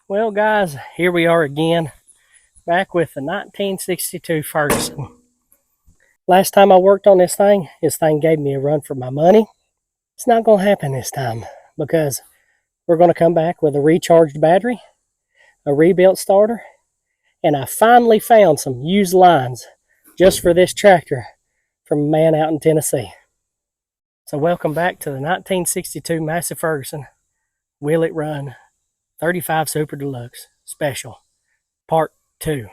Well, guys, here we are again, back with the 1962 Ferguson. Last time I worked on this thing gave me a run for my money. It's not going to happen this time because we're going to come back with a recharged battery, a rebuilt starter, and I finally found some used lines just for this tractor from a man out in Tennessee. So welcome back to the 1962 Massey-Ferguson Will It Run 35 Super Deluxe Special, Part 2.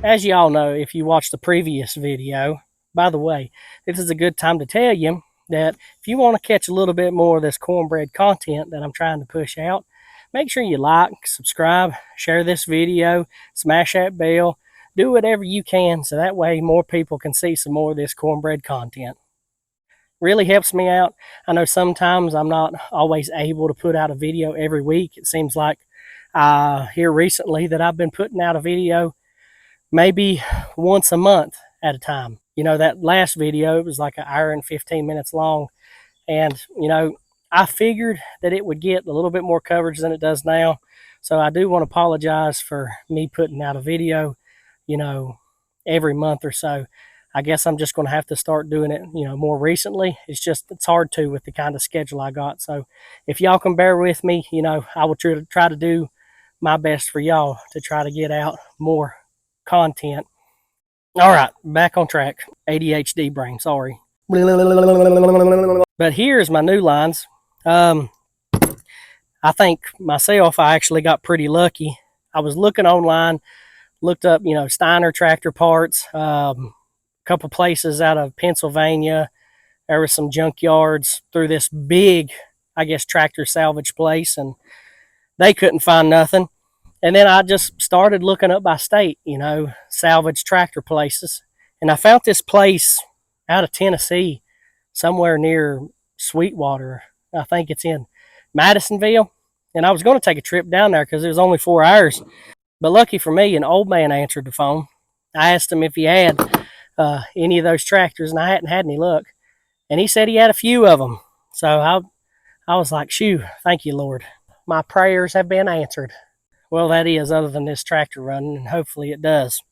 As you all know, if you watched the previous video, by the way, this is a good time to tell you that if you want to catch a little bit more of this cornbread content that I'm trying to push out, make sure you like, subscribe, share this video, smash that bell, do whatever you can so that way more people can see some more of this cornbread content. Really helps me out. I know sometimes I'm not always able to put out a video every week. It seems like here recently that I've been putting out a video maybe once a month at a time. You know, that last video, it was like an hour and 15 minutes long. And, you know, I figured that it would get a little bit more coverage than it does now. So I do want to apologize for me putting out a video, you know, every month or so. I guess I'm just going to have to start doing it, you know, more recently. It's hard to with the kind of schedule I got. So if y'all can bear with me, you know, I will try to do my best for y'all to try to get out more content. All right, back on track. ADHD brain, sorry. But here's my new lines. I think myself, I actually got pretty lucky. I was looking online, looked up, you know, Steiner tractor parts, a couple places out of Pennsylvania. There were some junkyards through this big, I guess, tractor salvage place, and they couldn't find nothing. And then I just started looking up by state, you know, salvage tractor places. And I found this place out of Tennessee, somewhere near Sweetwater. I think it's in Madisonville. And I was going to take a trip down there because it was only 4 hours. But lucky for me, an old man answered the phone. I asked him if he had any of those tractors, and I hadn't had any luck. And he said he had a few of them. So I was like, shoo, thank you, Lord. My prayers have been answered. Well, that is, other than this tractor running, and hopefully it does.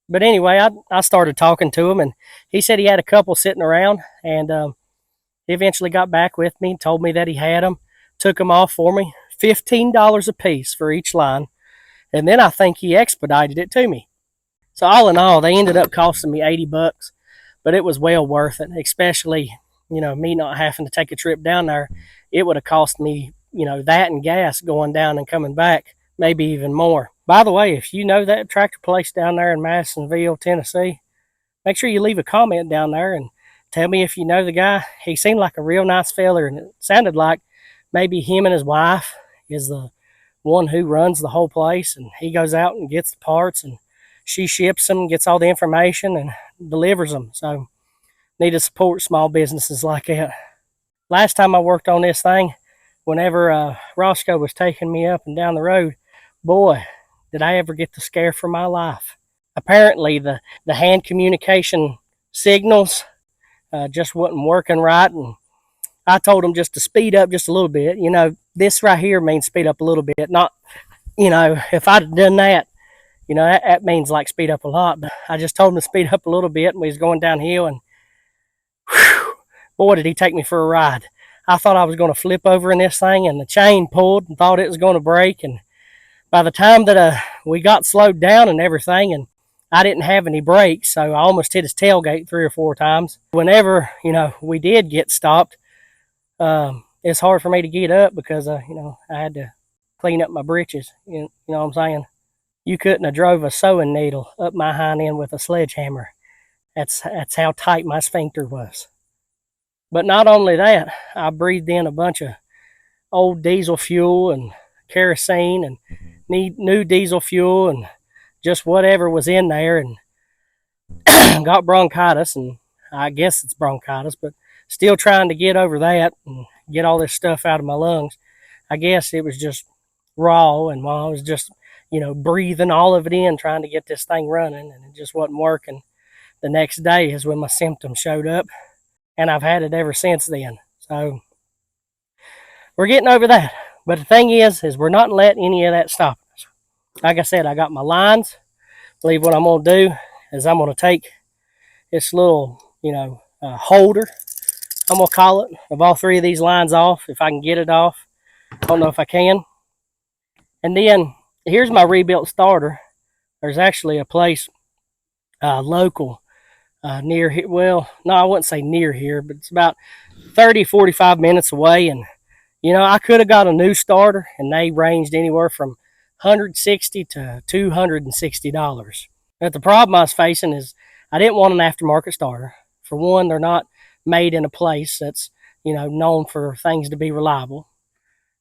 But anyway, I started talking to him, and he said he had a couple sitting around, and he eventually got back with me and told me that he had them, took them off for me, $15 a piece for each line, and then I think he expedited it to me. So all in all, they ended up costing me $80, but it was well worth it, especially, you know, me not having to take a trip down there. It would have cost me, you know, that and gas going down and coming back. Maybe even more. By the way, if you know that tractor place down there in Madisonville, Tennessee, make sure you leave a comment down there and tell me if you know the guy. He seemed like a real nice fella, and it sounded like maybe him and his wife is the one who runs the whole place, and he goes out and gets the parts, and she ships them, gets all the information, and delivers them. So, need to support small businesses like that. Last time I worked on this thing, whenever Roscoe was taking me up and down the road, boy, did I ever get the scare for my life. Apparently, the hand communication signals just wasn't working right, and I told him just to speed up just a little bit. You know, this right here means speed up a little bit. Not, you know, if I'd have done that, you know, that means like speed up a lot. But I just told him to speed up a little bit, and we was going downhill, and whew, boy, did he take me for a ride. I thought I was going to flip over in this thing, and the chain pulled and thought it was going to break, and by the time that we got slowed down and everything, and I didn't have any brakes, so I almost hit his tailgate 3 or 4 times. Whenever, you know, we did get stopped, it's hard for me to get up because, you know, I had to clean up my britches. You know what I'm saying? You couldn't have drove a sewing needle up my hind end with a sledgehammer. That's how tight my sphincter was. But not only that, I breathed in a bunch of old diesel fuel and kerosene and new diesel fuel and just whatever was in there, and got bronchitis. And I guess it's bronchitis, but still trying to get over that and get all this stuff out of my lungs. I guess it was just raw, and while I was just, breathing all of it in, trying to get this thing running, and it just wasn't working. The next day is when my symptoms showed up, and I've had it ever since then. So we're getting over that. But the thing is we're not letting any of that stop us. Like I said, I got my lines. I believe what I'm going to do is I'm going to take this little, holder, I'm going to call it, of all three of these lines off, if I can get it off. I don't know if I can. And then here's my rebuilt starter. There's actually a place local near here. Well, no, I wouldn't say near here, but it's about 30, 45 minutes away. And, I could have got a new starter, and they ranged anywhere from $160 to $260. But the problem I was facing is I didn't want an aftermarket starter. For one, they're not made in a place that's, known for things to be reliable.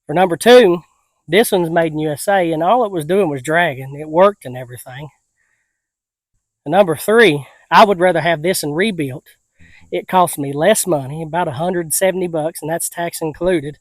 For number two, this one's made in USA, and all it was doing was dragging. It worked and everything. And number three, I would rather have this and rebuilt. It cost me less money, about $170, and that's tax included.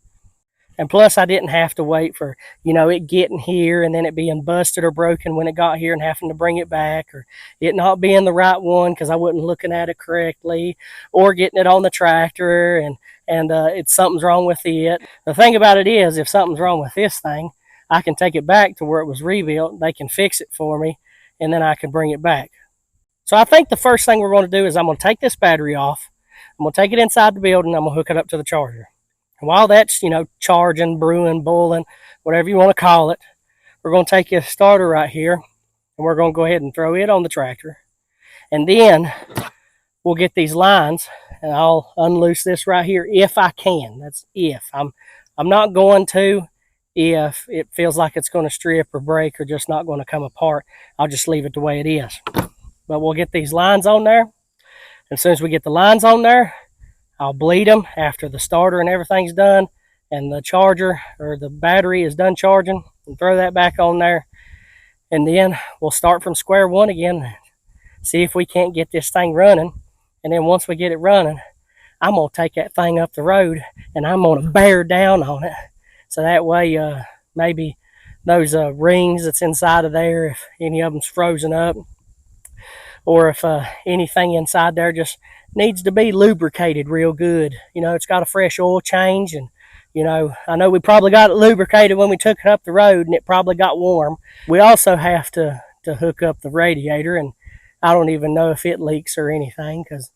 And plus, I didn't have to wait for, it getting here and then it being busted or broken when it got here and having to bring it back, or it not being the right one because I wasn't looking at it correctly, or getting it on the tractor and it's something's wrong with it. The thing about it is, if something's wrong with this thing, I can take it back to where it was rebuilt. They can fix it for me, and then I can bring it back. So I think the first thing we're going to do is I'm going to take this battery off. I'm going to take it inside the building. I'm going to hook it up to the charger. And while that's, charging, brewing, boiling, whatever you want to call it, we're going to take this starter right here, and we're going to go ahead and throw it on the tractor. And then we'll get these lines, and I'll unloose this right here if I can. That's if. I'm not going to if it feels like it's going to strip or break or just not going to come apart. I'll just leave it the way it is. But we'll get these lines on there. As soon as we get the lines on there, I'll bleed them after the starter and everything's done, and the charger or the battery is done charging, and throw that back on there. And then we'll start from square one again, see if we can't get this thing running. And then once we get it running, I'm going to take that thing up the road, and I'm going to bear down on it. So that way, maybe those rings that's inside of there, if any of them's frozen up, or if anything inside there just needs to be lubricated real good. It's got a fresh oil change, and, I know we probably got it lubricated when we took it up the road, and it probably got warm. We also have to hook up the radiator, and I don't even know if it leaks or anything, because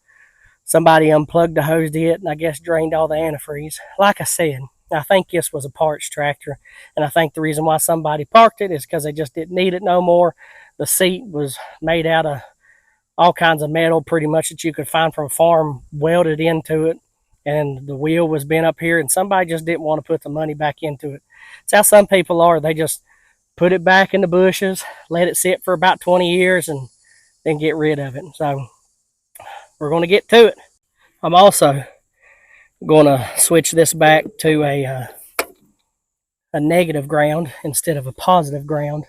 somebody unplugged the hose to it, and I guess drained all the antifreeze. Like I said, I think this was a parts tractor, and I think the reason why somebody parked it is because they just didn't need it no more. The seat was made out of all kinds of metal pretty much that you could find from a farm, welded into it, and the wheel was bent up here, and somebody just didn't want to put the money back into it. It's how some people are. They just put it back in the bushes, let it sit for about 20 years, and then get rid of it. So we're going to get to it. I'm also going to switch this back to a negative ground instead of a positive ground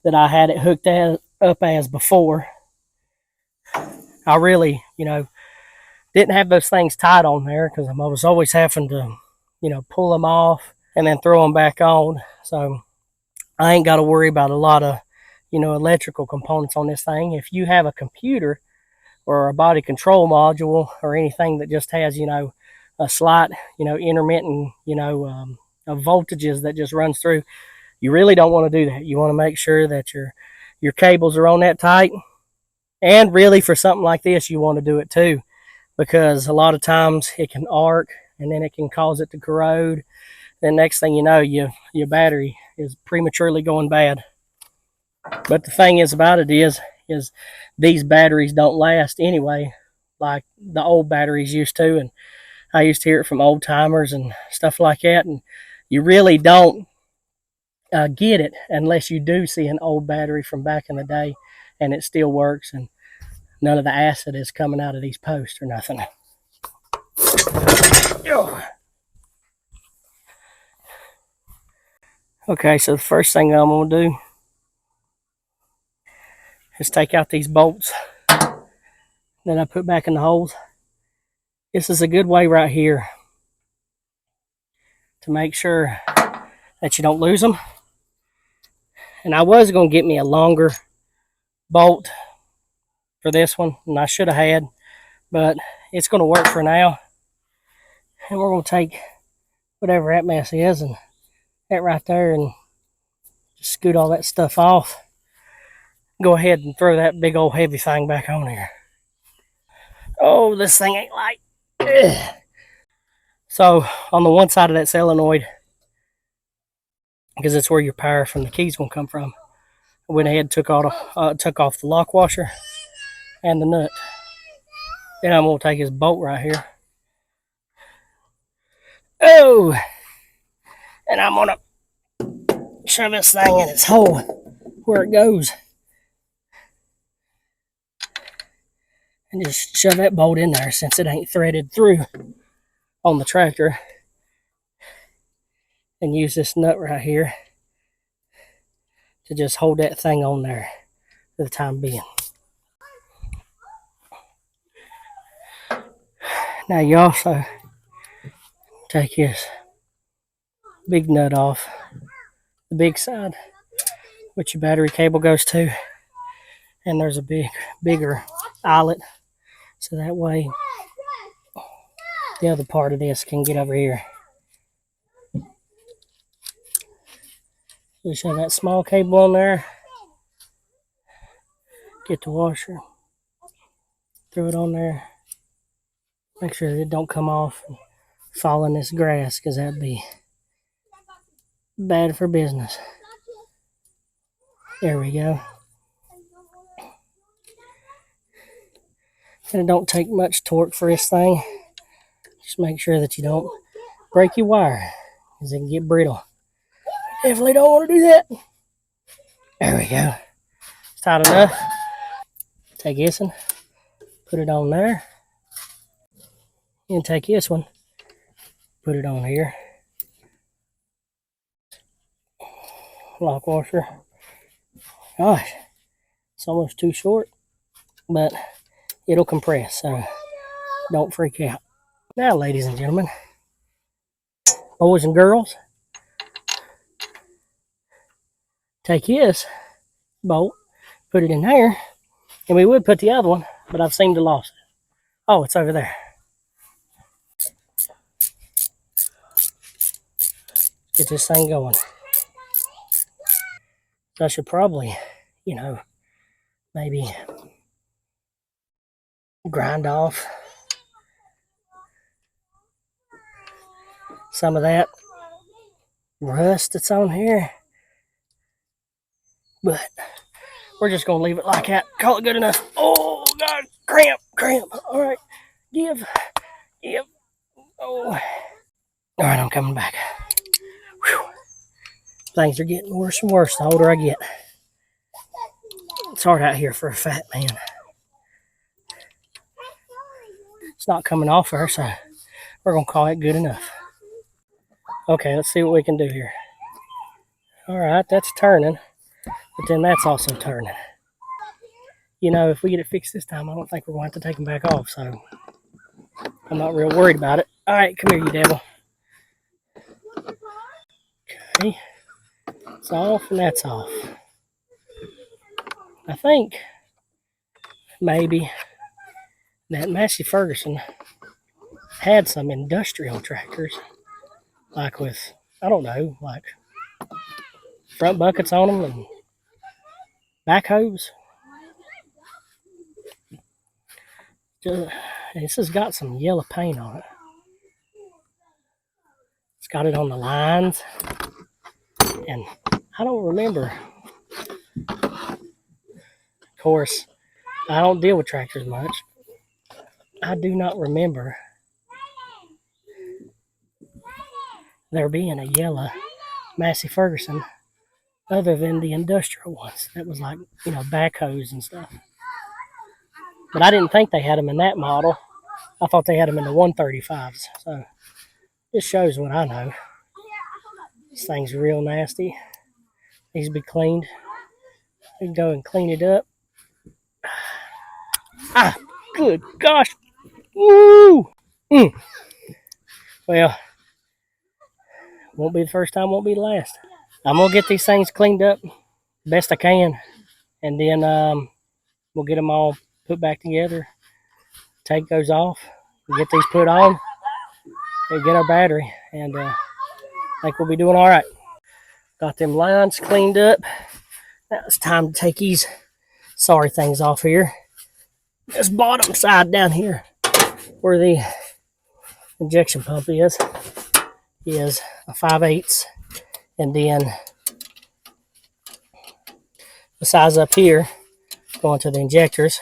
that I had it hooked up as before. I really, didn't have those things tight on there because I was always having to, pull them off and then throw them back on. So I ain't got to worry about a lot of, electrical components on this thing. If you have a computer or a body control module or anything that just has, a slight, intermittent, voltages that just runs through, you really don't want to do that. You want to make sure that your cables are on that tight. And really, for something like this, you want to do it too, because a lot of times it can arc, and then it can cause it to corrode. Then next thing you know, your battery is prematurely going bad. But the thing is about it is these batteries don't last anyway, like the old batteries used to. And I used to hear it from old timers and stuff like that. And you really don't get it unless you do see an old battery from back in the day and it still works and none of the acid is coming out of these posts or nothing. Okay, so the first thing I'm going to do is take out these bolts that I put back in the holes. This is a good way right here to make sure that you don't lose them. And I was going to get me a longer bolt for this one than I should have had, but it's going to work for now. And we're going to take whatever that mess is and that right there and just scoot all that stuff off. Go ahead and throw that big old heavy thing back on here. Oh, this thing ain't light. Ugh. So on the one side of that solenoid, because it's where your power from the key's going to come from, I went ahead and took off the lock washer and the nut. Then I'm going to take this bolt right here. Oh! And I'm going to shove this thing in its hole where it goes. And just shove that bolt in there since it ain't threaded through on the tractor. And use this nut right here to just hold that thing on there for the time being. Now you also take this big nut off the big side, which your battery cable goes to, and there's a bigger eyelet, so that way the other part of this can get over here. Just have that small cable on there, get the washer, throw it on there, make sure that it don't come off and fall in this grass, because that'd be bad for business. There we go. And it don't take much torque for this thing. Just make sure that you don't break your wire, because it can get brittle. Definitely don't want to do that. There we go. It's tight enough. Take this one, put it on there. And take this one, put it on here. Lock washer. Gosh, it's almost too short, but it'll compress, so don't freak out. Now, ladies and gentlemen, boys and girls, take this bolt, put it in there, and we would put the other one, but I've seemed to lost it. Oh, it's over there. Get this thing going. So I should probably, maybe grind off some of that rust that's on here. But we're just going to leave it like that. Call it good enough. Oh, God. Cramp. All right. Give. Oh. All right, I'm coming back. Whew. Things are getting worse and worse the older I get. It's hard out here for a fat man. It's not coming off her, so we're going to call it good enough. Okay, let's see what we can do here. All right, that's turning, but then that's also turning. If we get it fixed this time, I don't think we're going to have to take them back off, so I'm not real worried about it. All right, come here, you devil. Okay, it's off and that's off. I think maybe that Massey-Ferguson had some industrial tractors, like with, I don't know, like front buckets on them and backhoes. This has got some yellow paint on it. It's got it on the lines, and I don't remember. Of course, I don't deal with tractors much. I do not remember there being a yellow Massey-Ferguson other than the industrial ones. That was like, backhoes and stuff. But I didn't think they had them in that model. I thought they had them in the 135s. So this shows what I know. This thing's real nasty. Needs to be cleaned. We can go and clean it up. Ah, good gosh. Woo! Well, won't be the first time, won't be the last. I'm going to get these things cleaned up best I can. And then we'll get them all put back together. Take those off. Get these put on. And get our battery. And I think we'll be doing all right. Got them lines cleaned up. Now it's time to take these sorry things off here. This bottom side down here where the injection pump is a 5/8, and then the size up here going to the injectors,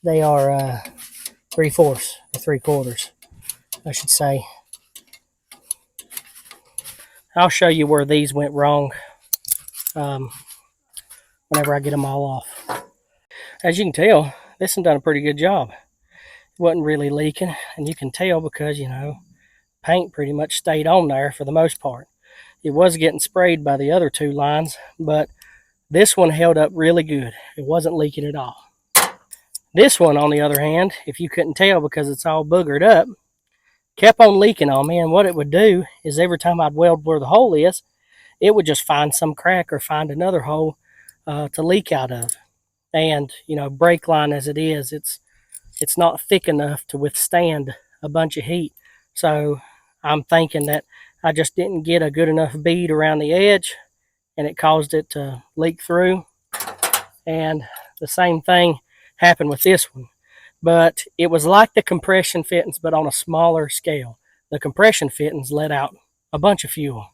they are 3/4 or 3/4, I should say. I'll show you where these went wrong whenever I get them all off. As you can tell, this one done a pretty good job. It wasn't really leaking, and you can tell because, paint pretty much stayed on there for the most part. It was getting sprayed by the other two lines, but this one held up really good. It wasn't leaking at all. This one, on the other hand, if you couldn't tell because it's all boogered up, kept on leaking on me, and what it would do is every time I'd weld where the hole is, it would just find some crack or find another hole to leak out of. And, brake line as it is, it's not thick enough to withstand a bunch of heat. So I'm thinking that I just didn't get a good enough bead around the edge, and it caused it to leak through. And the same thing happened with this one. But it was like the compression fittings, but on a smaller scale. The compression fittings let out a bunch of fuel.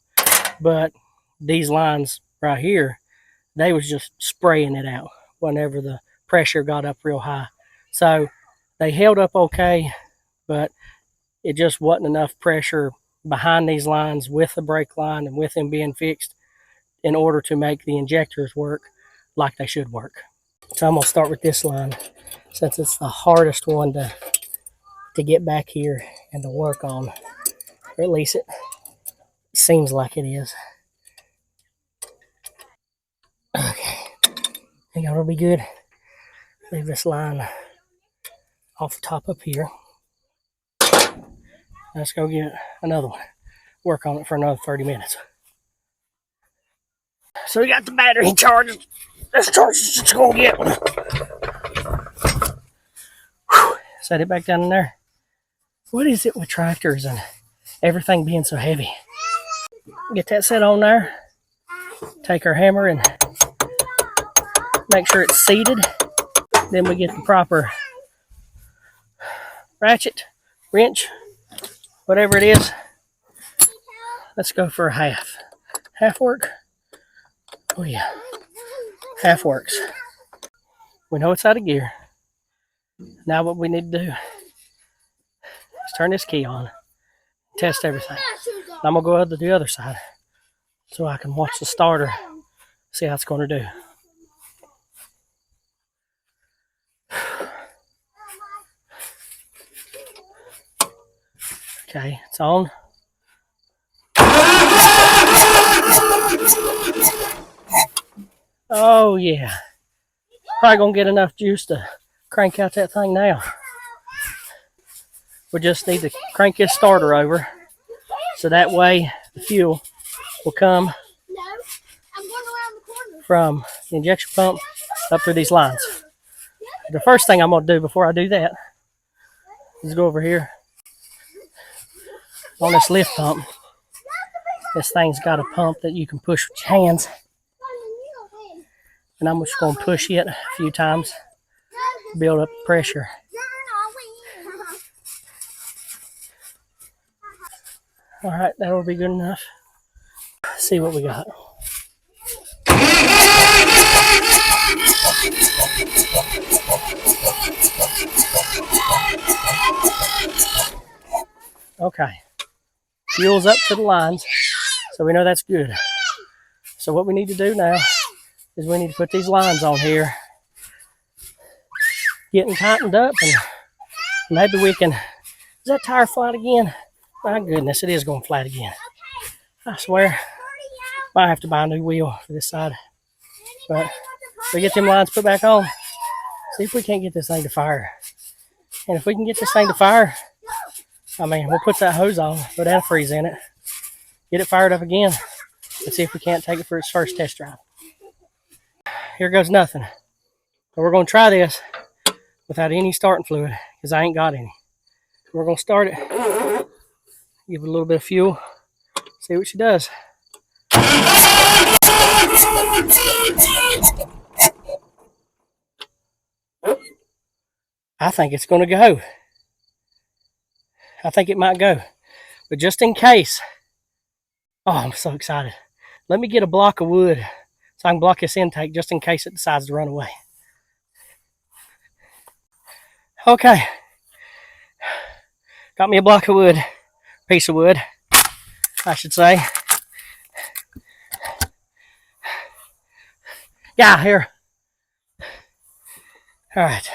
But these lines right here, they was just spraying it out whenever the pressure got up real high. So they held up okay, but it just wasn't enough pressure behind these lines with the brake line and with them being fixed in order to make the injectors work like they should work. So I'm going to start with this line since it's the hardest one to get back here and to work on. Or at least it seems like it is. Okay. I think that'll be good. Leave this line off the top up here. Let's go get another one. Work on it for another 30 minutes. So we got the battery charged. Let's charge it. Just gonna get one. Set it back down in there. What is it with tractors and everything being so heavy? Get that set on there. Take our hammer and make sure it's seated. Then we get the proper ratchet, wrench, whatever it is. Let's go for a half. Half work? Oh yeah. Half works. We know it's out of gear. Now what we need to do is turn this key on. Test everything. I'm going to go to the other side so I can watch the starter. See how it's going to do. Okay, it's on. Oh yeah. Probably gonna get enough juice to crank out that thing now. We just need to crank this starter over so that way the fuel will come from the injection pump up through these lines. The first thing I'm gonna do before I do that is go over here on this lift pump. This thing's got a pump that you can push with your hands. And I'm just going to push it a few times, build up the pressure. All right, that'll be good enough. Let's see what we got. Okay, fuel's up to the lines, so we know that's good. So what we need to do now is we need to put these lines on here, getting tightened up, and maybe we can. Is that tire flat again? My goodness, it is going flat again. I swear. Might have to buy a new wheel for this side. But we get them lines put back on. See if we can't get this thing to fire. And if we can get this thing to fire, I mean, we'll put that hose on, put antifreeze in it, get it fired up again, and see if we can't take it for its first test drive. Here goes nothing. But we're going to try this without any starting fluid because I ain't got any. We're going to start it, give it a little bit of fuel, see what she does. I think it's going to go. I think it might go. But just in case, oh, I'm so excited. Let me get a block of wood so I can block this intake just in case it decides to run away. Okay. Got me a block of wood. Piece of wood, I should say. Yeah, here. All right.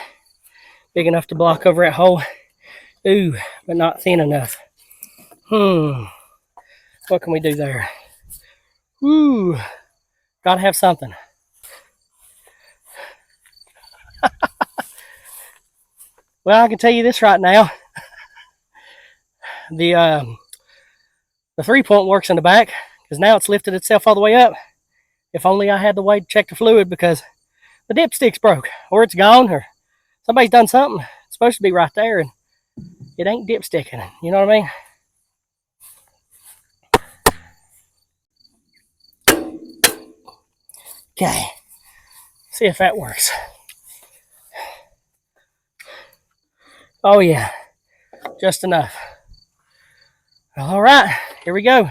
Big enough to block over that hole. Ooh, but not thin enough. What can we do there? Ooh, gotta have something. Well, I can tell you this right now. The 3-point works in the back because now it's lifted itself all the way up. If only I had the way to check the fluid because the dipstick's broke or it's gone or somebody's done something. It's supposed to be right there and it ain't dipsticking. You know what I mean? Okay. See if that works. Oh yeah. Just enough. All right. Here we go.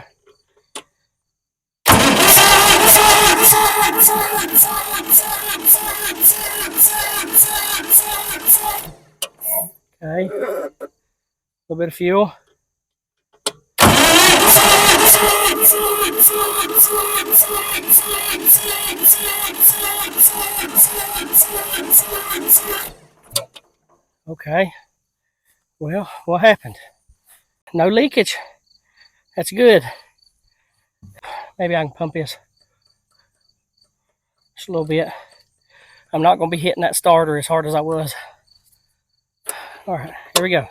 Okay, a little bit of fuel. Okay, well, what happened? No leakage. That's good. Maybe I can pump this just a little bit. I'm not going to be hitting that starter as hard as I was. All right, here we go.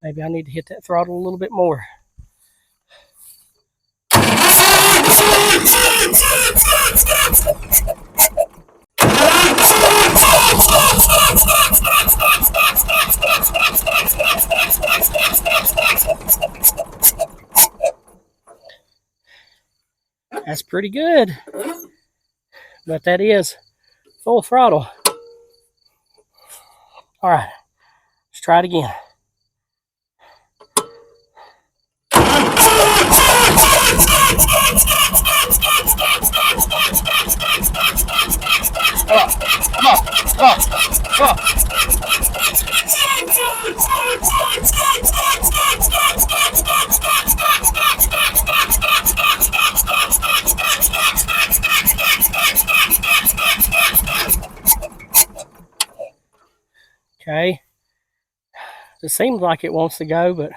Maybe I need to hit that throttle a little bit more. That's pretty good, but that is full throttle. All right, let's try it again. Come on. Okay, it seems like it wants to go, but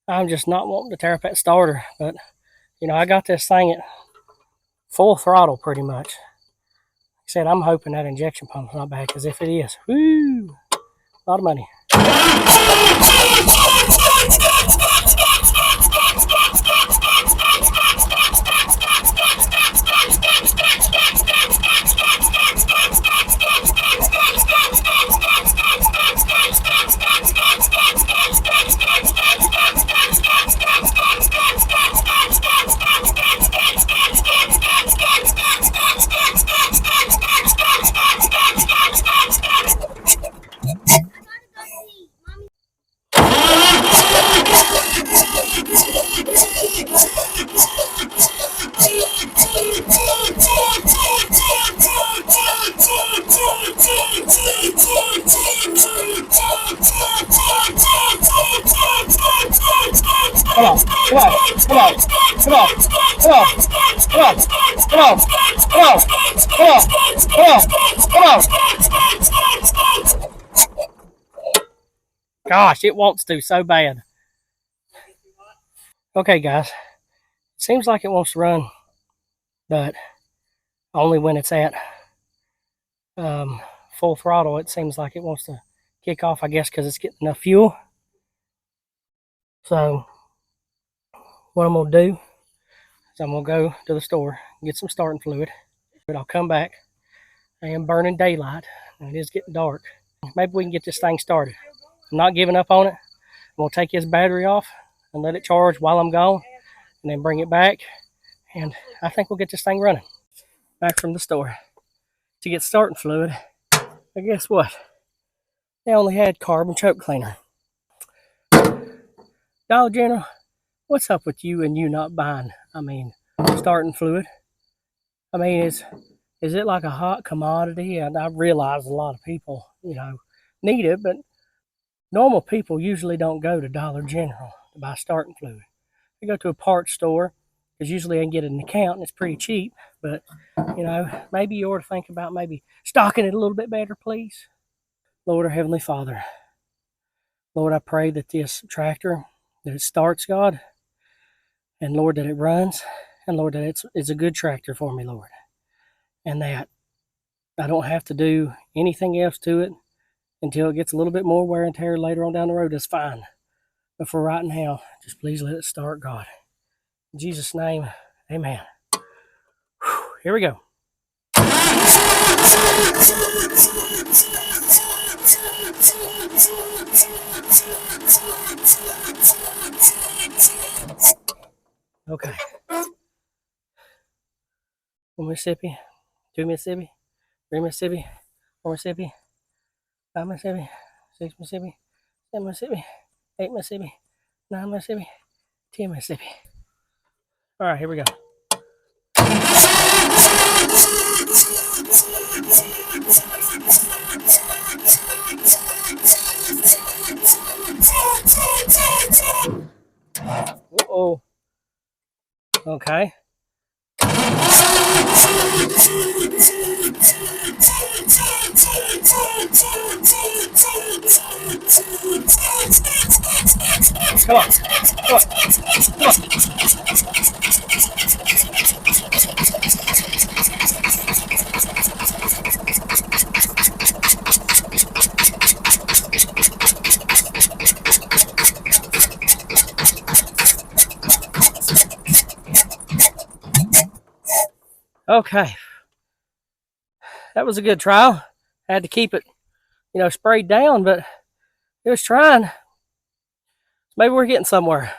I'm just not wanting to tear up that starter. But you know, I got this thing at full throttle pretty much. Like I said, I'm hoping that injection pump's not bad, because if it is, whoo, a lot of money. Come on, come on, come on, come on, come on, come on, come on, come on, come on, come on, come on. Gosh, it wants to so bad. Okay, guys. It seems like it wants to run, but only when it's at full throttle. It seems like it wants to kick off, I guess, because it's getting enough fuel. So what I'm going to do is I'm going to go to the store, get some starting fluid, but I'll come back. I am burning daylight, and it is getting dark. Maybe we can get this thing started. I'm not giving up on it. I'm going to take his battery off and let it charge while I'm gone, and then bring it back, and I think we'll get this thing running. Back from the store to get starting fluid, but guess what? They only had carbon choke cleaner. Dollar General, what's up with you and you not buying, starting fluid? Is it like a hot commodity? And I realize a lot of people, need it, but normal people usually don't go to Dollar General to buy starting fluid. They go to a parts store, because usually they can get an account and it's pretty cheap, but, maybe you ought to think about maybe stocking it a little bit better, please. Lord, our Heavenly Father, Lord, I pray that this tractor, that it starts, God, and Lord, that it runs, and Lord, that it's a good tractor for me, Lord, and that I don't have to do anything else to it until it gets a little bit more wear and tear later on down the road. That's fine, but for right now, just please let it start, God. In Jesus' name, amen. Whew, here we go. Okay. 1 Mississippi, 2 Mississippi, 3 Mississippi, 4 Mississippi, 5 Mississippi, 6 Mississippi, 7 Mississippi, 8 Mississippi, 9 Mississippi, 10 Mississippi. All right, here we go. Uh-oh. Okay. Come on. Come on. Come on. Okay. That was a good trial. I had to keep it, sprayed down, but it was trying. Maybe we're getting somewhere.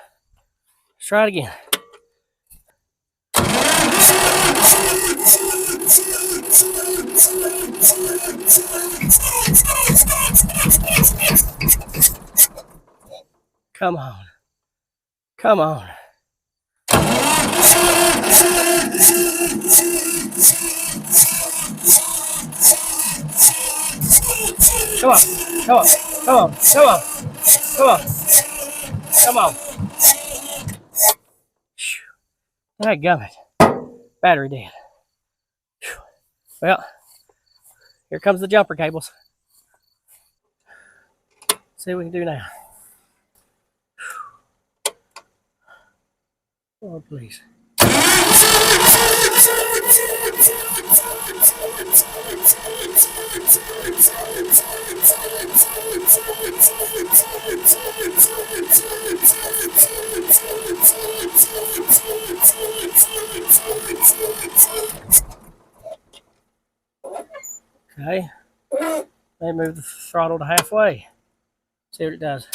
Let's try it again. Come on. Come on. Come on. Come on. Come on. Come on. Come on. Come on. Dadgummit. Battery dead. Well, here comes the jumper cables. See what we can do now. Oh, please. Okay. They move the throttle to halfway. See what it does.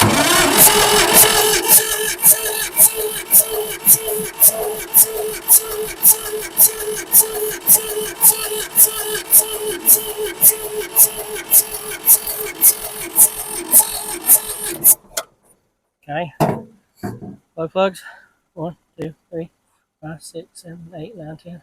Okay. Low plugs. 1, 2, 3, 5, 6, 7, 8, 9, 10.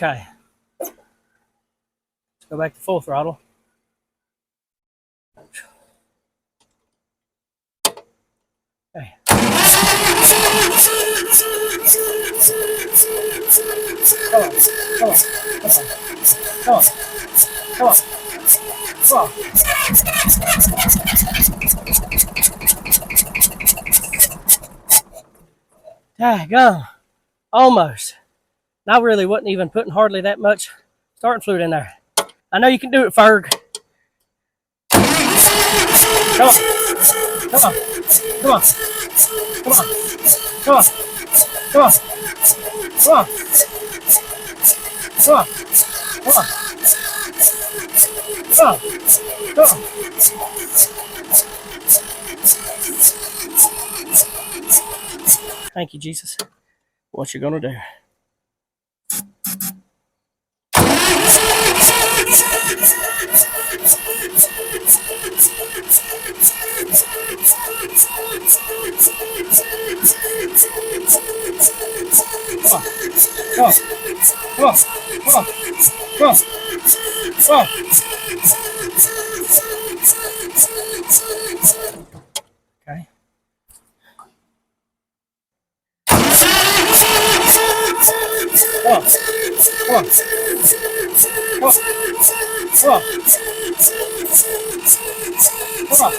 Okay, let's go back to full throttle. Okay. Come on, come on, come on, come on, come on. Daggone. Almost. And I really wasn't even putting hardly that much starting fluid in there. I know you can do it, Ferg. Come on. Come on. Come on. Come on. Come on. Come on. Come on. Come on. Come on. Come on. Come on. Thank you, Jesus. What you gonna do? Come on. Come on. Come on. Come on. Come on. Come on. Okay. Come on. Come on. Come on. Come on. Come on.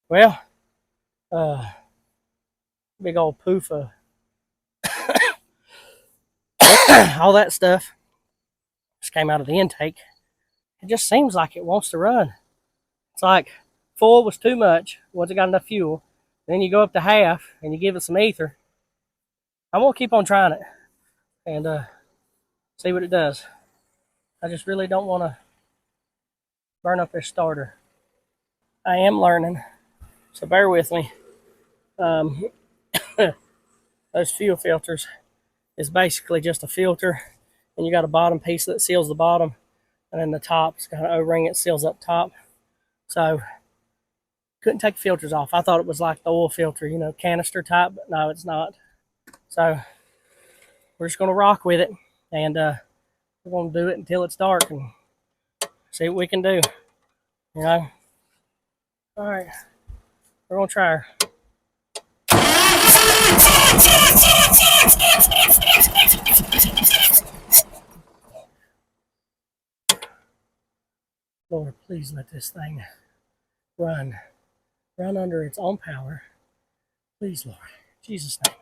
Well, big old poof of all that stuff just came out of the intake. It just seems like it wants to run. It's like full was too much, wasn't got enough fuel. Then you go up to half and you give it some ether. I'm gonna keep on trying it and see what it does. I just really don't want to burn up this starter. I am learning, so bear with me. Those fuel filters is basically just a filter, and you got a bottom piece that seals the bottom, and then the top's got an O-ring that seals up top. So couldn't take the filters off. I thought it was like the oil filter, you know, canister type, but no, it's not. So we're just gonna rock with it, and we're gonna do it until it's dark and see what we can do. You know. All right, we're gonna try her. Lord, please let this thing run under its own power. Please, Lord, in Jesus' name.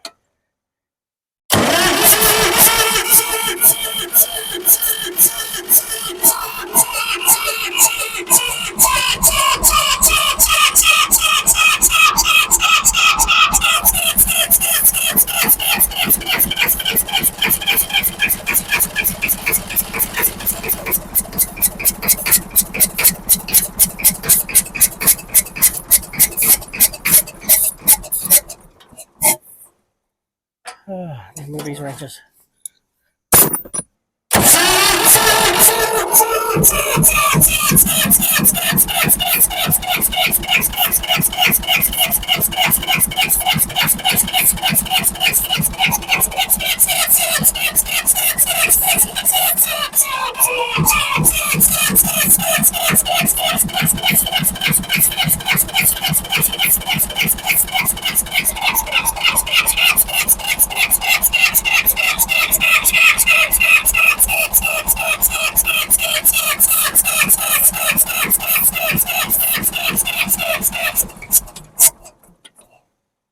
Move these wrenches.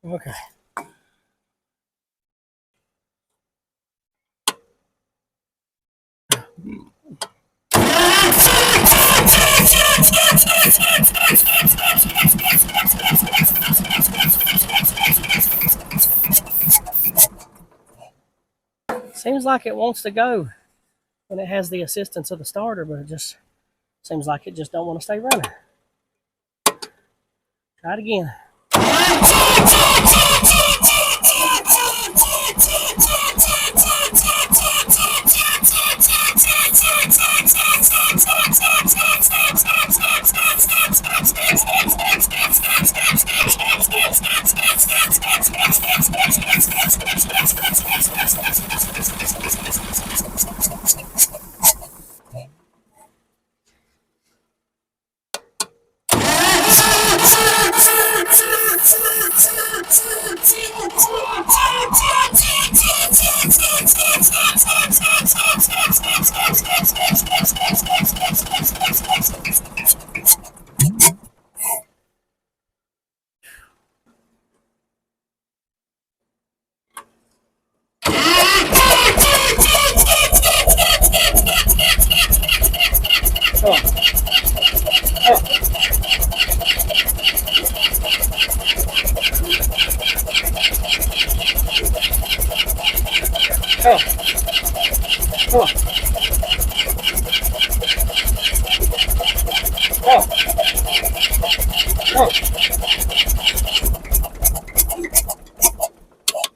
Okay. Seems like it wants to go when it has the assistance of the starter, but it just seems like it just don't want to stay running. Try it again.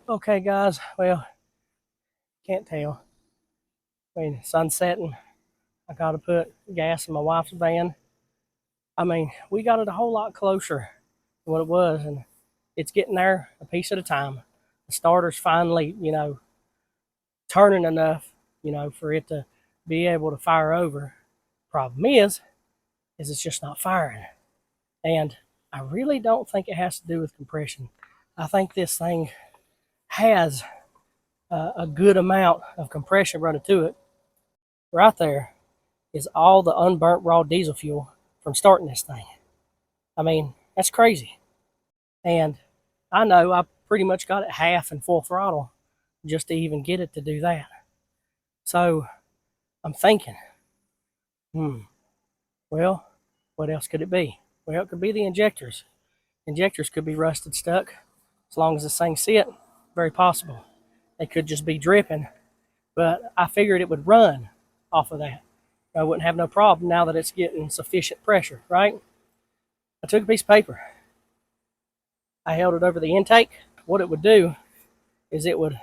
Okay, guys, well, can't tell. I mean, sun's setting. I got to put gas in my wife's van. I mean, we got it a whole lot closer than what it was, and it's getting there a piece at a time. The starter's finally, you know, turning enough, you know, for it to be able to fire over. Problem is it's just not firing. And I really don't think it has to do with compression. I think this thing has a good amount of compression running to it. Right there is all the unburnt raw diesel fuel from starting this thing. I mean, that's crazy. And I know I pretty much got it half and full throttle just to even get it to do that. So I'm thinking, well, what else could it be? Well, it could be the injectors. Injectors could be rusted stuck. As long as this thing sit, very possible. They could just be dripping. But I figured it would run off of that. I wouldn't have no problem now that it's getting sufficient pressure, right? I took a piece of paper. I held it over the intake. What it would do is it would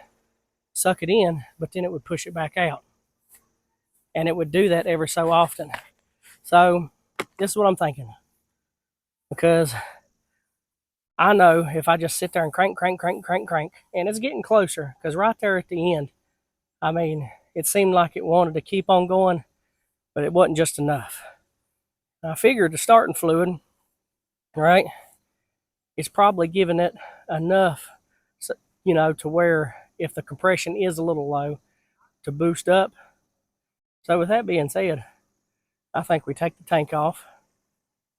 suck it in, but then it would push it back out. And it would do that every so often. So this is what I'm thinking. Because I know if I just sit there and crank, and it's getting closer, because right there at the end, I mean, it seemed like it wanted to keep on going, but it wasn't just enough. I figured the starting fluid, right, it's probably giving it enough, to where if the compression is a little low, to boost up. So with that being said, I think we take the tank off.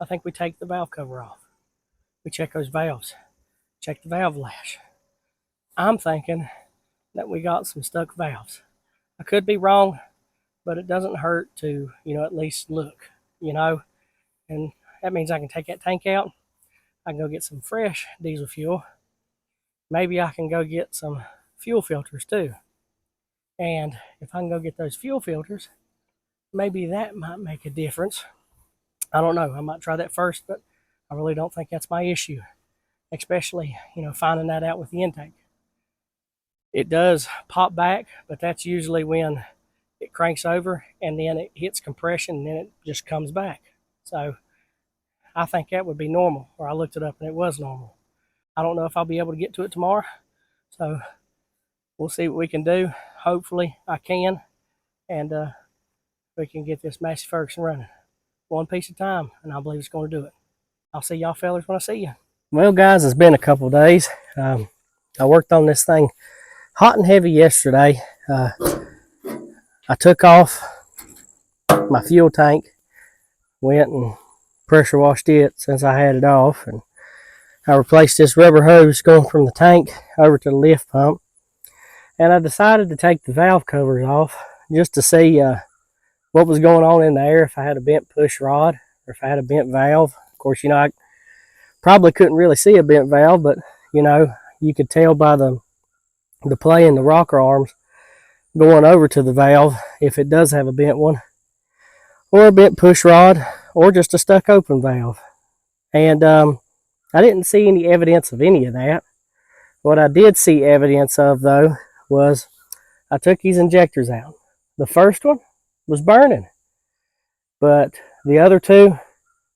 I think we take the valve cover off. We check those valves, check the valve lash. I'm thinking that we got some stuck valves. I could be wrong, but it doesn't hurt to, at least look, and that means I can take that tank out. I can go get some fresh diesel fuel. Maybe I can go get some fuel filters too. And if I can go get those fuel filters, maybe that might make a difference. I don't know. I might try that first, but I really don't think that's my issue, especially, finding that out with the intake. It does pop back, but that's usually when it cranks over and then it hits compression and then it just comes back. So I think that would be normal, or I looked it up and it was normal. I don't know if I'll be able to get to it tomorrow, so we'll see what we can do. Hopefully I can, and we can get this Massey-Ferguson running. One piece at a time, and I believe it's going to do it. I'll see y'all fellas when I see you. Well, guys, it's been a couple of days. I worked on this thing hot and heavy yesterday. I took off my fuel tank, went and pressure washed it since I had it off, and I replaced this rubber hose going from the tank over to the lift pump. And I decided to take the valve covers off just to see what was going on in there, if I had a bent push rod or if I had a bent valve. Of course, I probably couldn't really see a bent valve, but you could tell by the play in the rocker arms going over to the valve if it does have a bent one, or a bent push rod, or just a stuck open valve. And I didn't see any evidence of any of that. What I did see evidence of, though, was I took these injectors out. The first one was burning, but the other two,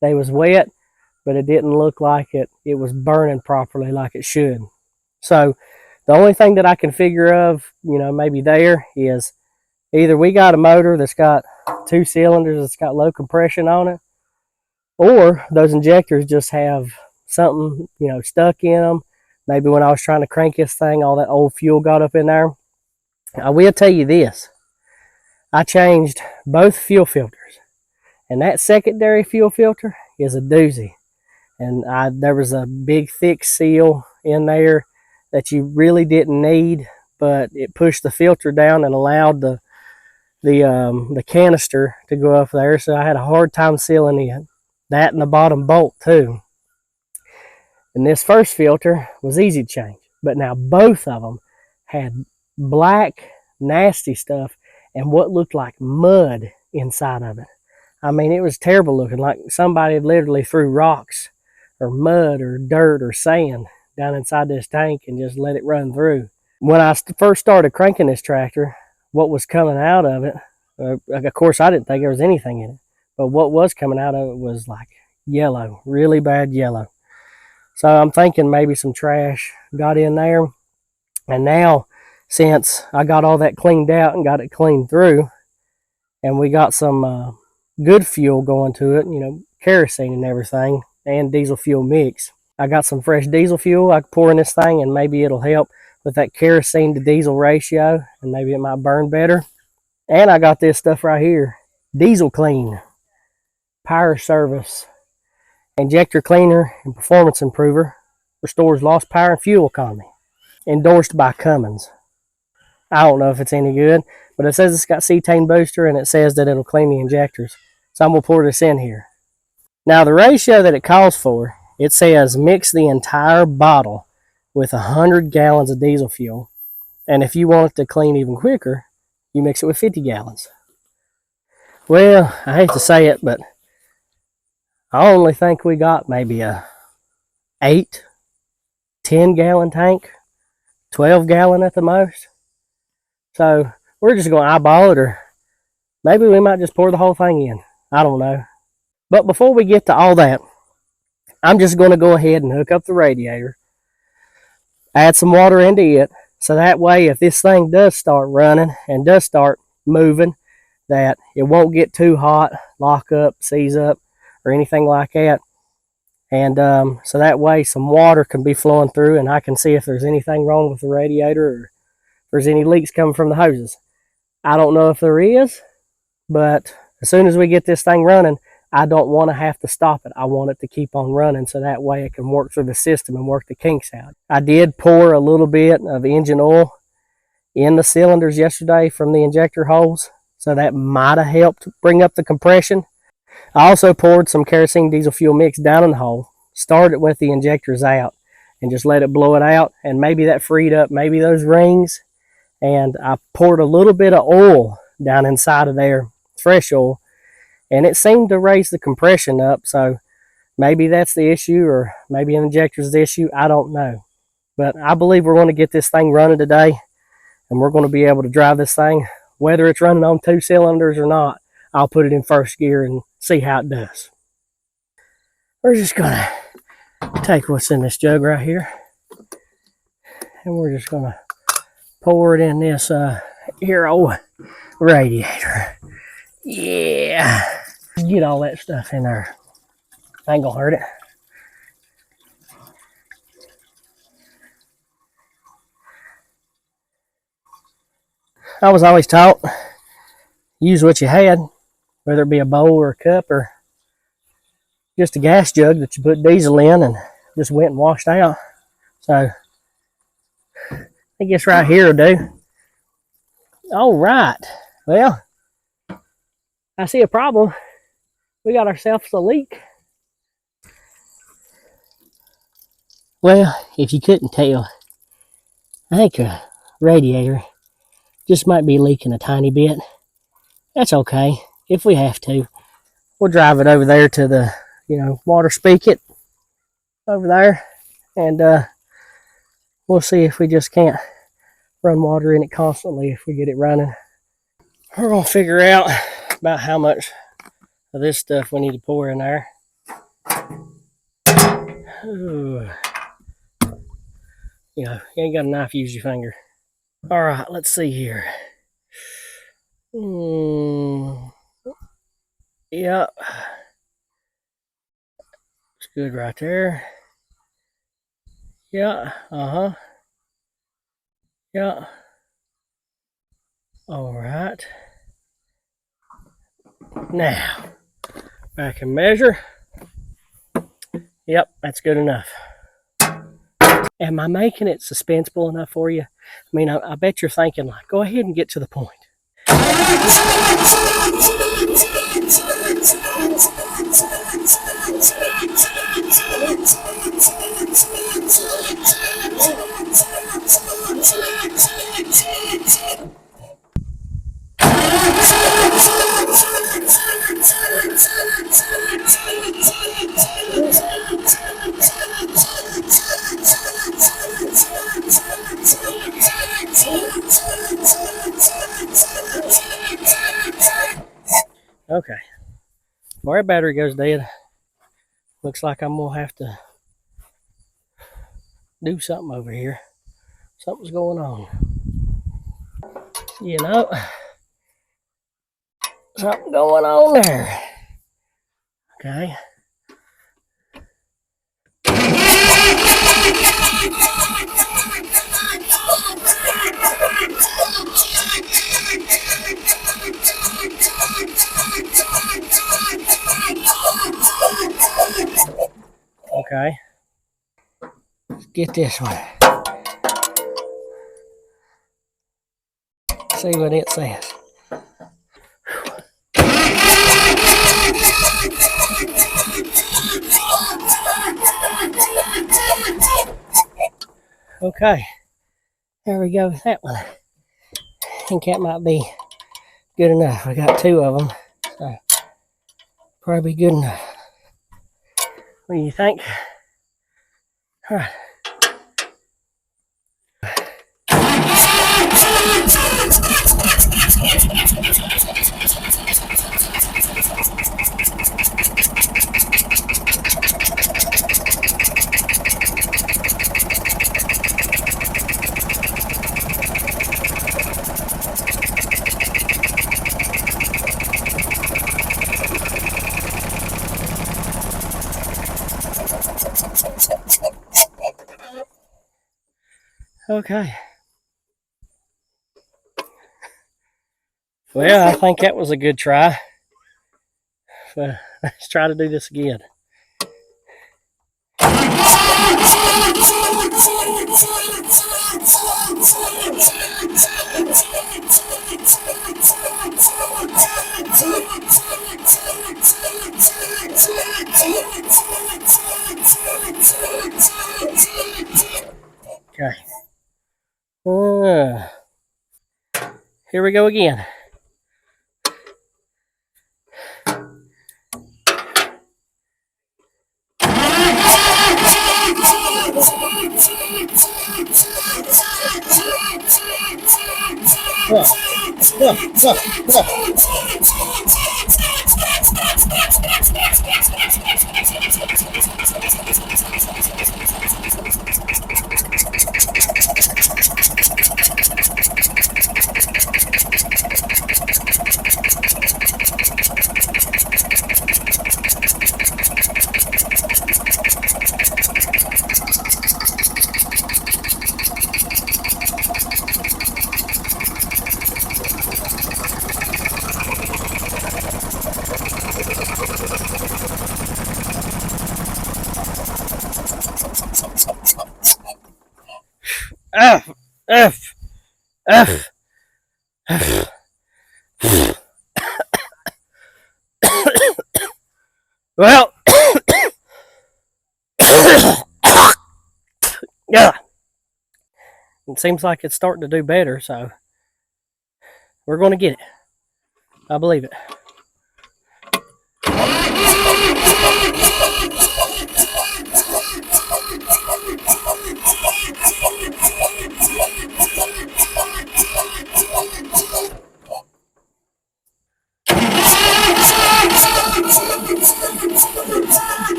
they was wet, but it didn't look like it was burning properly like it should. So the only thing that I can figure of, maybe there is either we got a motor that's got 2 cylinders that's got low compression on it, or those injectors just have something, stuck in them. Maybe when I was trying to crank this thing, all that old fuel got up in there. I will tell you this. I changed both fuel filters, and that secondary fuel filter is a doozy. And there was a big thick seal in there that you really didn't need, but it pushed the filter down and allowed the canister to go up there. So I had a hard time sealing it. That and the bottom bolt too. And this first filter was easy to change, but now both of them had black, nasty stuff and what looked like mud inside of it. I mean, it was terrible looking, like somebody had literally threw rocks or mud or dirt or sand down inside this tank and just let it run through. When I first started cranking this tractor, what was coming out of it, of course I didn't think there was anything in it, but what was coming out of it was like yellow, really bad yellow. So I'm thinking maybe some trash got in there. And now, since I got all that cleaned out and got it cleaned through, and we got some good fuel going to it, kerosene and everything, and diesel fuel mix. I got some fresh diesel fuel I can pour in this thing, and maybe it'll help with that kerosene to diesel ratio, and maybe it might burn better. And I got this stuff right here, Diesel Clean, Power Service, Injector Cleaner and Performance Improver, restores lost power and fuel economy. Endorsed by Cummins. I don't know if it's any good, but it says it's got cetane booster and it says that it'll clean the injectors. So I'm going to pour this in here. Now the ratio that it calls for, it says mix the entire bottle with 100 gallons of diesel fuel. And if you want it to clean even quicker, you mix it with 50 gallons. Well, I hate to say it, but I only think we got maybe a 8, 10 gallon tank, 12 gallon at the most. So we're just going to eyeball it, or maybe we might just pour the whole thing in. I don't know. But before we get to all that, I'm just going to go ahead and hook up the radiator, add some water into it, so that way if this thing does start running and does start moving, that it won't get too hot, lock up, seize up, or anything like that. And so that way some water can be flowing through, and I can see if there's anything wrong with the radiator, or if there's any leaks coming from the hoses. I don't know if there is, but as soon as we get this thing running, I don't want to have to stop it. I want it to keep on running, so that way it can work through the system and work the kinks out. I did pour a little bit of engine oil in the cylinders yesterday from the injector holes, so that might have helped bring up the compression. I also poured some kerosene diesel fuel mix down in the hole, started with the injectors out, and just let it blow it out, and maybe that freed up maybe those rings. And I poured a little bit of oil down inside of there, fresh oil, and it seemed to raise the compression up. So maybe that's the issue, or maybe an injector's the issue. I don't know. But I believe we're going to get this thing running today, and we're going to be able to drive this thing. Whether it's running on 2 cylinders or not, I'll put it in first gear and see how it does. We're just going to take what's in this jug right here, and we're just going to pour it in this here old radiator. Yeah. Get all that stuff in there. Ain't gonna hurt it. I was always taught, use what you had, whether it be a bowl or a cup or just a gas jug that you put diesel in and just went and washed out. So I guess right here will do. All right. Well, I see a problem. We got ourselves a leak. Well, if you couldn't tell, I think a radiator just might be leaking a tiny bit. That's okay. If we have to, we'll drive it over there to the, water spigot over there, and we'll see if we just can't run water in it constantly if we get it running. We're going to figure out about how much of this stuff we need to pour in there. Ooh. You ain't got a knife, use your finger. All right, let's see here. Yeah. It's good right there. Yeah, Yeah. All right. Now, back and measure. Yep, that's good enough. Am I making it suspenseful enough for you? I mean, I bet you're thinking, like, go ahead and get to the point. Okay. Before our battery goes dead, looks like I'm going to have to do something over here. Something's going on. Something going on there. Okay. Okay. Let's get this one. See what it says. Okay. There we go with that one. I think that might be good enough. I got 2 of them. So probably good enough. What do you think? All right. Okay. Well, I think that was a good try. Let's try to do this again. Okay. Here we go again. F, F, F, F. Well, yeah, it seems like it's starting to do better, so we're going to get it. I believe it.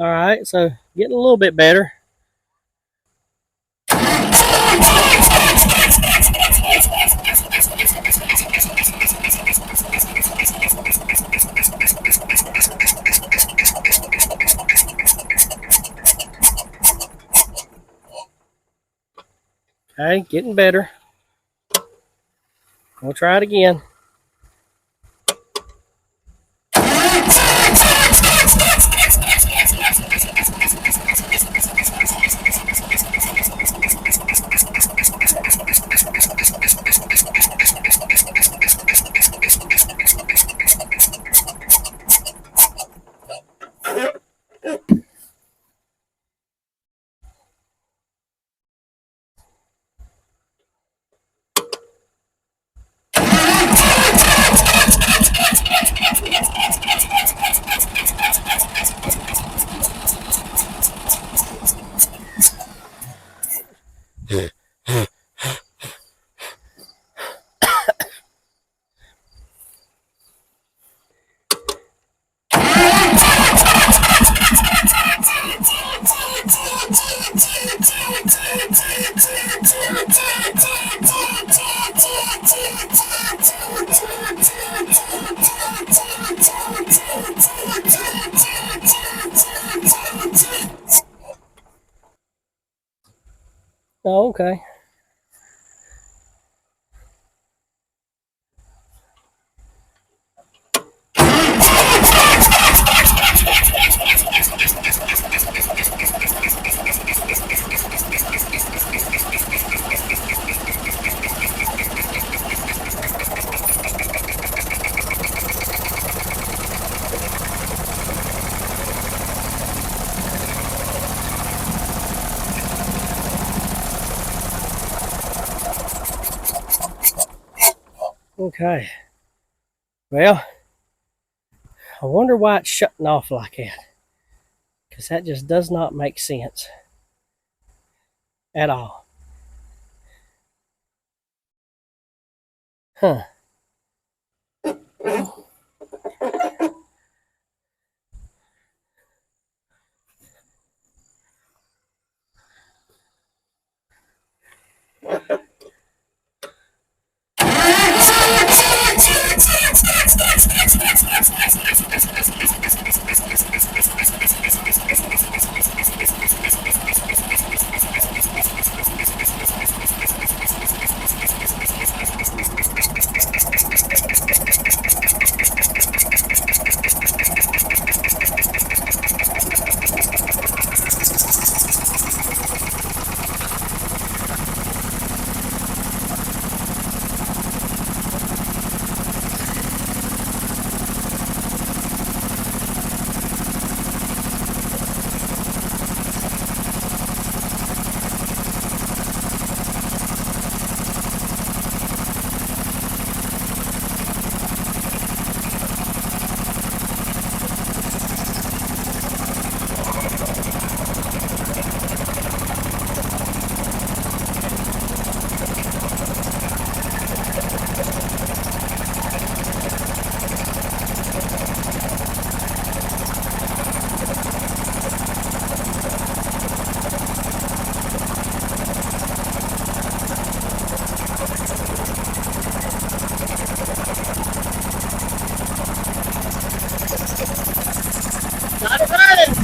All right, so getting a little bit better. Okay, getting better. We'll try it again. Oh, okay. Okay. Well, I wonder why it's shutting off like that. Because that just does not make sense at all. Huh. Got it running.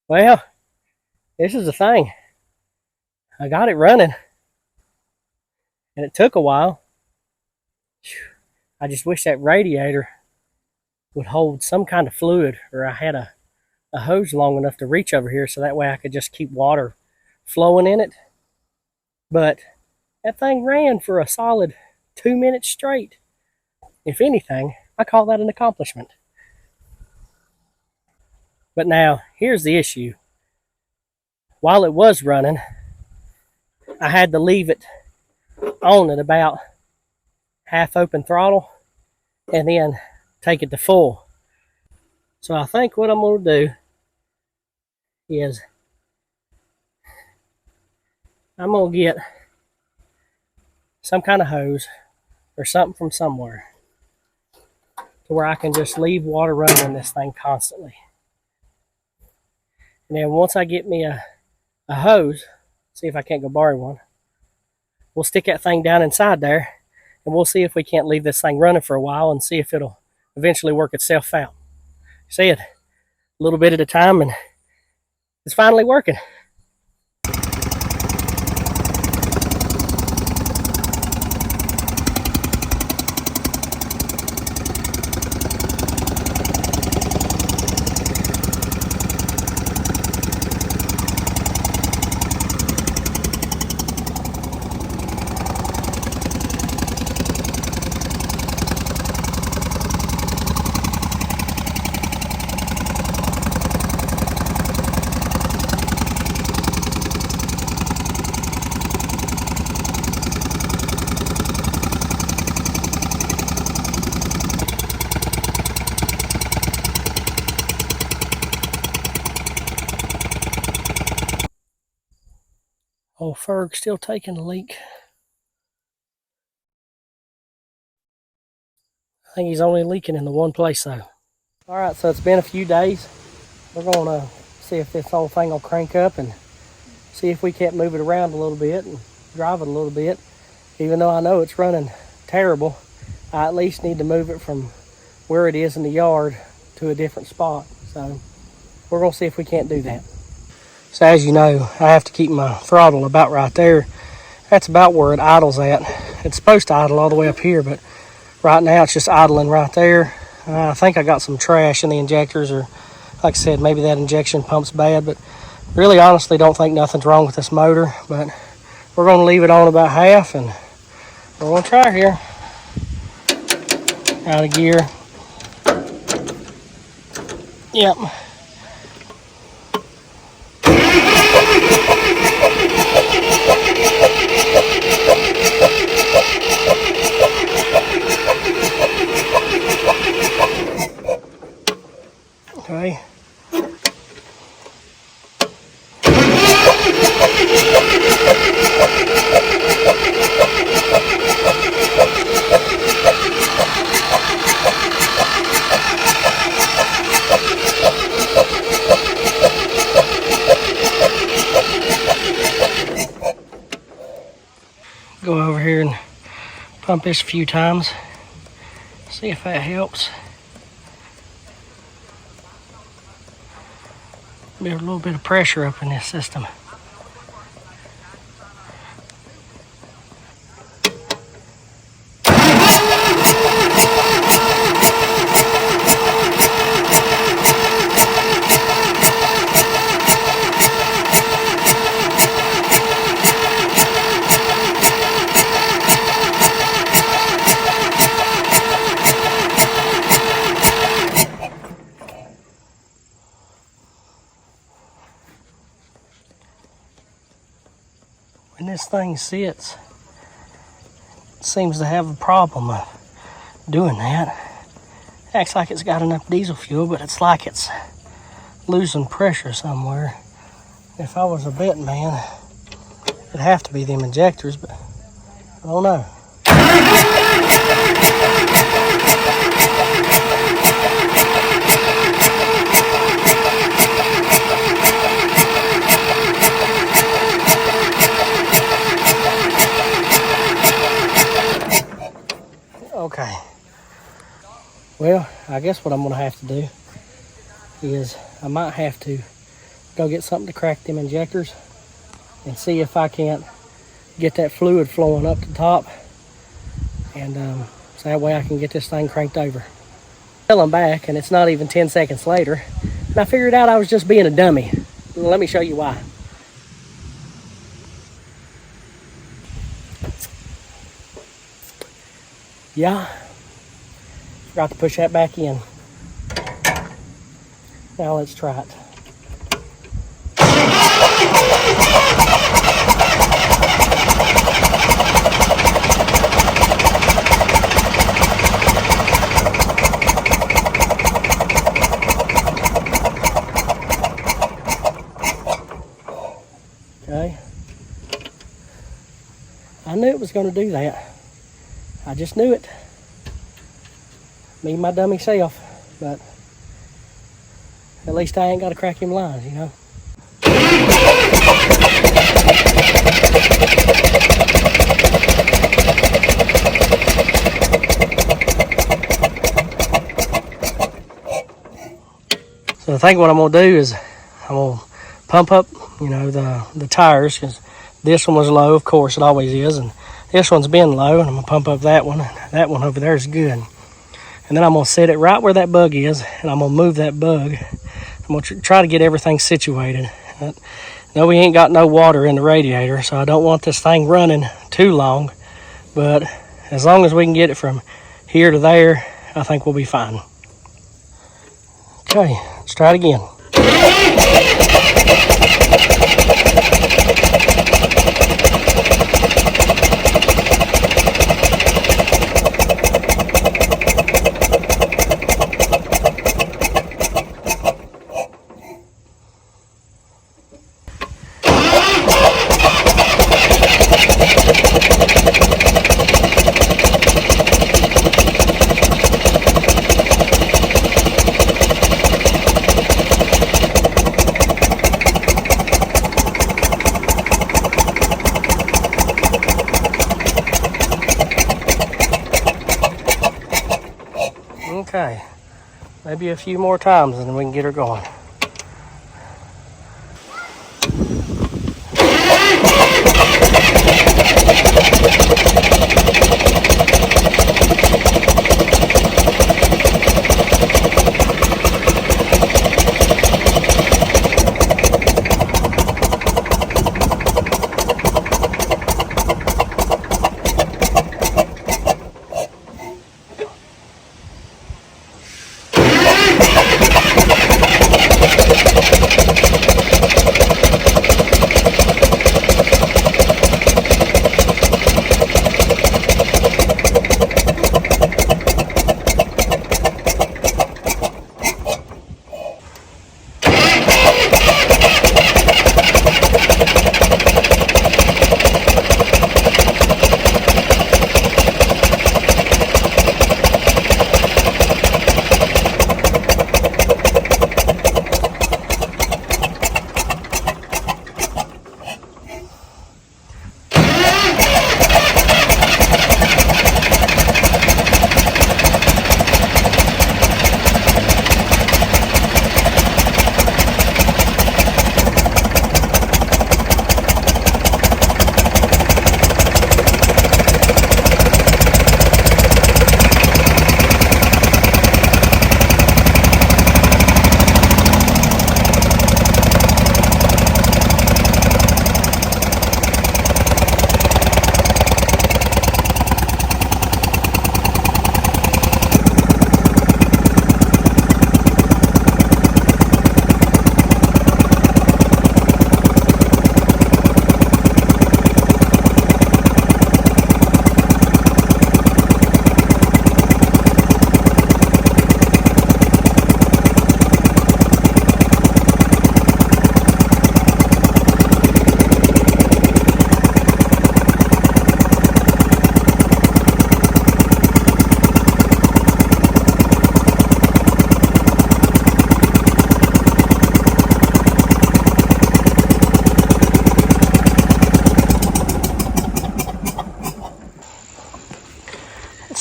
Well, this is the thing. I got it running, and it took a while. I just wish that radiator would hold some kind of fluid, or I had a hose long enough to reach over here so that way I could just keep water flowing in it. But that thing ran for a solid 2 minutes straight. If anything, I call that an accomplishment. But now, here's the issue. While it was running, I had to leave it on at about half open throttle and then take it to full. So I think what I'm going to do is I'm going to get some kind of hose or something from somewhere to where I can just leave water running in this thing constantly. And then once I get me a hose, see if I can't go borrow one, we'll stick that thing down inside there and we'll see if we can't leave this thing running for a while and see if it'll eventually work itself out. See it a little bit at a time, and it's finally working. Old Ferg's still taking a leak. I think he's only leaking in the one place though. Alright, so it's been a few days. We're going to see if this whole thing will crank up and see if we can't move it around a little bit and drive it a little bit. Even though I know it's running terrible, I at least need to move it from where it is in the yard to a different spot. So we're going to see if we can't do that. So as you know, I have to keep my throttle about right there. That's about where it idles at. It's supposed to idle all the way up here, but right now it's just idling right there. I think I got some trash in the injectors, or like I said, maybe that injection pump's bad, but really honestly don't think nothing's wrong with this motor. But we're going to leave it on about half, and we're going to try here. Out of gear. Yep. Okay. Go over here and pump this a few times. See if that helps. Be a little bit of pressure up in this system. When this thing sits, it seems to have a problem of doing that. Acts like it's got enough diesel fuel, but it's like it's losing pressure somewhere. If I was a betting man, it'd have to be them injectors, but I don't know. Okay, well, I guess what I'm going to have to do is I might have to go get something to crack them injectors and see if I can't get that fluid flowing up the top, and so that way I can get this thing cranked over. Well, I'm back, and it's not even 10 seconds later, and I figured out I was just being a dummy. Let me show you why. Yeah, forgot to push that back in. Now let's try it. Okay. I knew it was going to do that. I just knew it. Me and my dummy self, but at least I ain't got to crack him lines, you know. So I think what I'm gonna do is I'm gonna pump up, you know, the tires, because this one was low, of course it always is, and this one's been low, and I'm gonna pump up that one. That one over there is good. And then I'm gonna set it right where that bug is, and I'm gonna move that bug. I'm gonna try to get everything situated. No, we ain't got no water in the radiator, so I don't want this thing running too long. But as long as we can get it from here to there, I think we'll be fine. Okay, let's try it again. Okay, maybe a few more times and then we can get her going.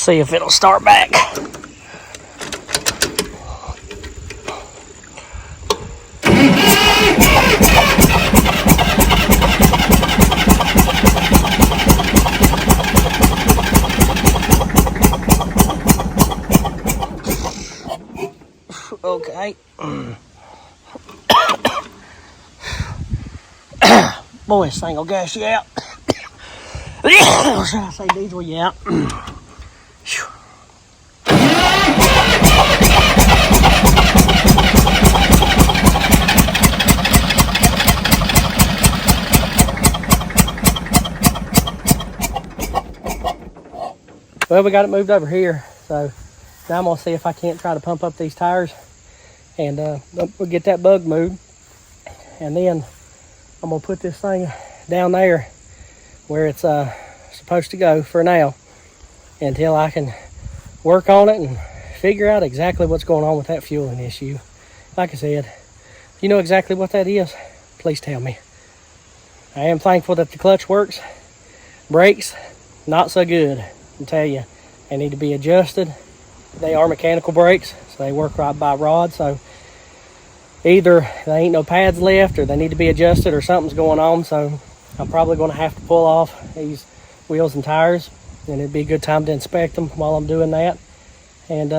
see if it'll start back. Okay. Boy, this thing will gas you out. Or should I say diesel you out? Well, we got it moved over here, so now I'm gonna see if I can't try to pump up these tires, and we'll get that bug moved, and then I'm gonna put this thing down there where it's supposed to go for now, until I can work on it and figure out exactly what's going on with that fueling issue. Like I said, if you know exactly what that is, please tell me. I am thankful that the clutch works. Brakes, not so good. I tell you, they need to be adjusted. They are mechanical brakes, so they work right by rod. So either there ain't no pads left, or they need to be adjusted, or something's going on. So I'm probably going to have to pull off these wheels and tires, and it'd be a good time to inspect them while I'm doing that. And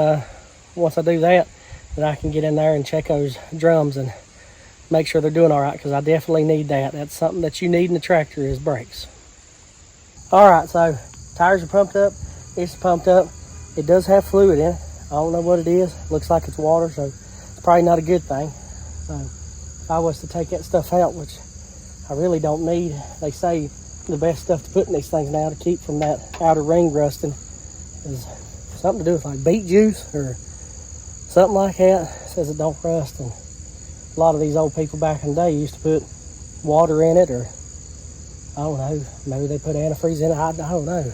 once I do that, then I can get in there and check those drums and make sure they're doing all right, because I definitely need that. That's something that you need in the tractor, is brakes. All right, so tires are pumped up. It's pumped up. It does have fluid in it. I don't know what it is. Looks like it's water, so it's probably not a good thing. So if I was to take that stuff out, which I really don't need, they say the best stuff to put in these things now to keep from that outer ring rusting is something to do with like beet juice or something like that. It says it don't rust, and a lot of these old people back in the day used to put water in it, or I don't know, maybe they put antifreeze in it. I don't know.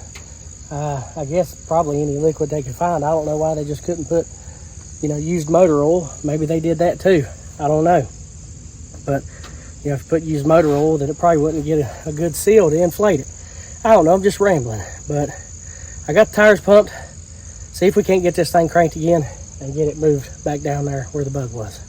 I guess probably any liquid they could find. I don't know why they just couldn't put, used motor oil. Maybe they did that too. I don't know. But, if you put used motor oil, then it probably wouldn't get a good seal to inflate it. I don't know. I'm just rambling. But I got the tires pumped. See if we can't get this thing cranked again and get it moved back down there where the bug was.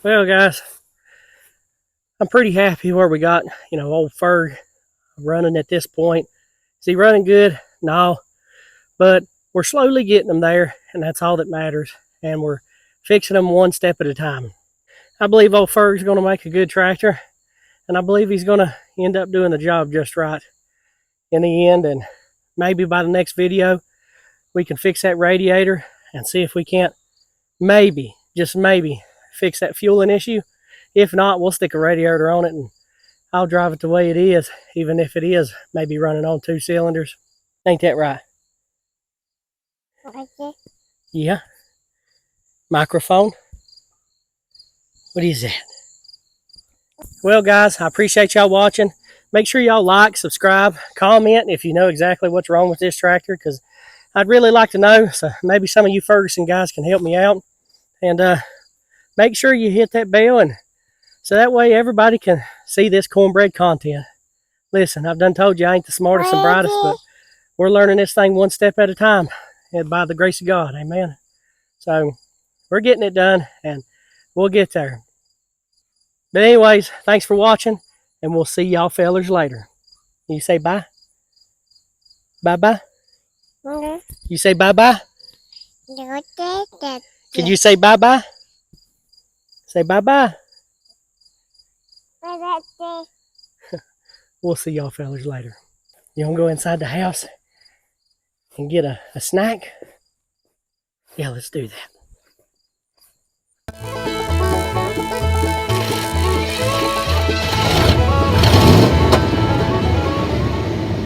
Well, guys, I'm pretty happy where we got, old Ferg running at this point. Is he running good? No, but we're slowly getting him there, and that's all that matters. and we're fixing them one step at a time. I believe old Ferg's going to make a good tractor, and I believe he's going to end up doing the job just right in the end. And maybe by the next video, we can fix that radiator and see if we can't maybe, just maybe, fix that fueling issue. If not, we'll stick a radiator on it and I'll drive it the way it is, even if it is maybe running on 2 cylinders. Ain't that right? Okay. Yeah. Microphone. What is that? Well, guys, I appreciate y'all watching. Make sure y'all like, subscribe, comment if you know exactly what's wrong with this tractor, because I'd really like to know. So maybe some of you Ferguson guys can help me out. And make sure you hit that bell, and so that way everybody can see this cornbread content. Listen, I've done told you I ain't the smartest and brightest, but we're learning this thing one step at a time, and by the grace of God, amen. So we're getting it done, and we'll get there. But anyways, thanks for watching, and we'll see y'all fellers later. You say bye? Bye-bye? You say bye-bye? Can you say bye-bye? Say bye-bye. We'll see y'all fellers later. You want to go inside the house and get a snack? Yeah, let's do that.